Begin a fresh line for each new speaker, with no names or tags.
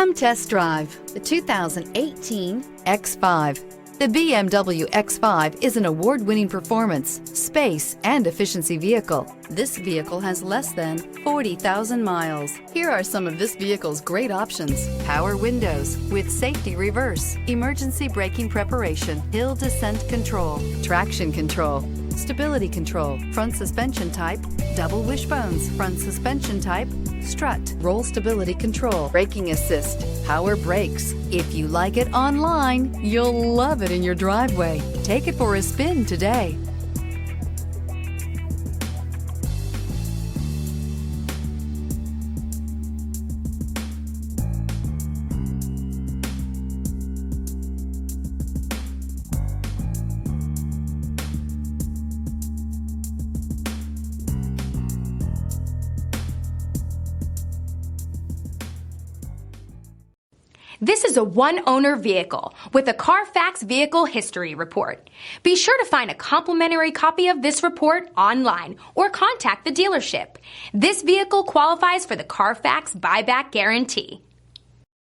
Come test drive the 2018 X5. The BMW X5 is an award-winning performance, space, and efficiency vehicle. This vehicle has less than 40,000 miles. Here are some of this vehicle's great options: power windows with safety reverse, emergency braking preparation, hill descent control, traction control, stability control, front suspension type, double wishbones, front suspension type, strut, roll stability control, braking assist, power brakes. If you like it online, you'll love it in your driveway. Take it for a spin today.
This is a one-owner vehicle with a Carfax Vehicle History Report. Be sure to find a complimentary copy of this report online or contact the dealership. This vehicle qualifies for the Carfax Buyback Guarantee.